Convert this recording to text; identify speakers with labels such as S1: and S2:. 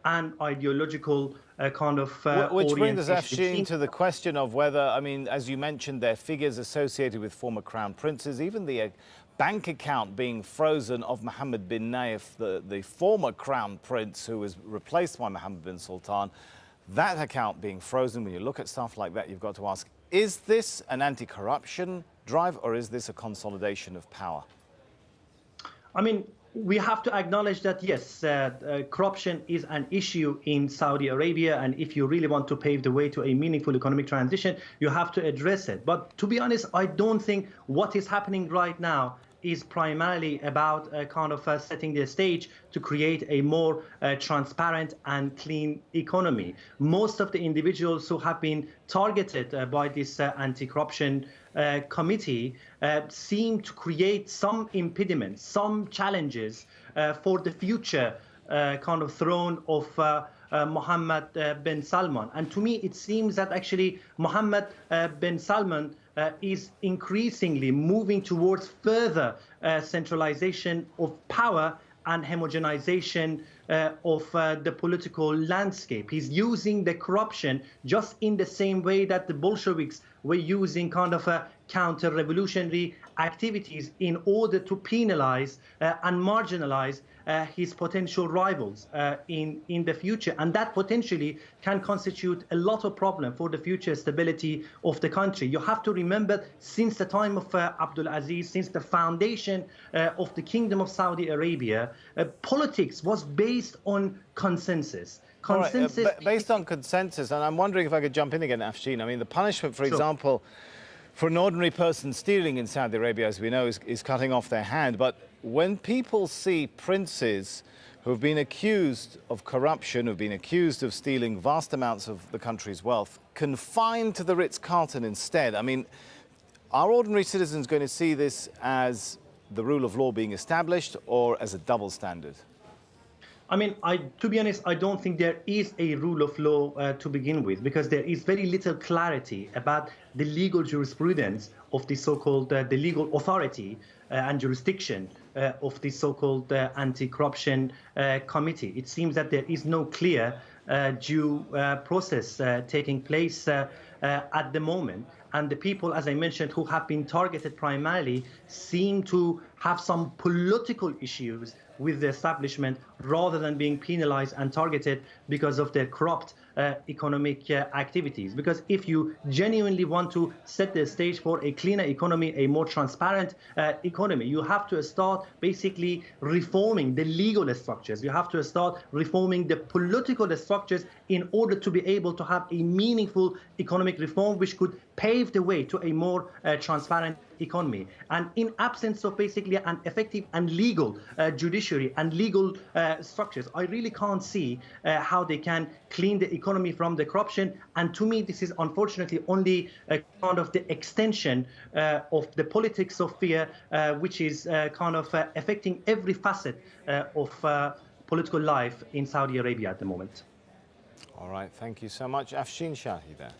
S1: and ideological
S2: Which brings us,
S1: orientation.
S2: Afshin, to the question of whether, I mean, as you mentioned, there are figures associated with former crown princes, even the bank account being frozen of Mohammed bin Nayef, the former crown prince who was replaced by Mohammed bin Sultan. That account being frozen, when you look at stuff like that, you've got to ask, is this an anti-corruption drive or is this a consolidation of power?
S1: I mean, we have to acknowledge that, yes, corruption is an issue in Saudi Arabia, and if you really want to pave the way to a meaningful economic transition, you have to address it. But to be honest, I don't think what is happening right now is primarily about setting the stage to create a more transparent and clean economy. Most of the individuals who have been targeted by this anti-corruption committee seem to create some impediments, some challenges for the future throne of Mohammed bin Salman. And to me, it seems that actually Mohammed bin Salman is increasingly moving towards further centralization of power and homogenization of the political landscape. He's using the corruption just in the same way that the Bolsheviks were using counter-revolutionary activities in order to penalize and marginalize his potential rivals in the future. And that potentially can constitute a lot of problem for the future stability of the country. You have to remember, since the time of Abdul Aziz, since the foundation of the Kingdom of Saudi Arabia, politics was based on consensus.
S2: Based on consensus, and I'm wondering if I could jump in again, Afshin. I mean, the punishment, for example, for an ordinary person stealing in Saudi Arabia, as we know, is cutting off their hand. But when people see princes who have been accused of corruption, who've been accused of stealing vast amounts of the country's wealth, confined to the Ritz-Carlton instead, I mean, are ordinary citizens going to see this as the rule of law being established or as a double standard?
S1: I mean, to be honest, I don't think there is a rule of law to begin with, because there is very little clarity about the legal jurisprudence of the so-called the legal authority and jurisdiction of the so-called anti-corruption committee. It seems that there is no clear due process taking place at the moment. And the people, as I mentioned, who have been targeted primarily seem to have some political issues with the establishment rather than being penalized and targeted because of their corrupt economic activities. Because if you genuinely want to set the stage for a cleaner economy, a more transparent economy, you have to start basically reforming the legal structures. You have to start reforming the political structures in order to be able to have a meaningful economic reform which could pave the way to a more transparent economy. And in absence of basically an effective and legal judiciary and legal structures, I really can't see how they can clean the economy from the corruption. And to me, this is unfortunately only the extension of the politics of fear, which is affecting every facet of political life in Saudi Arabia at the moment.
S2: All right, thank you so much. Afshin Shahi there.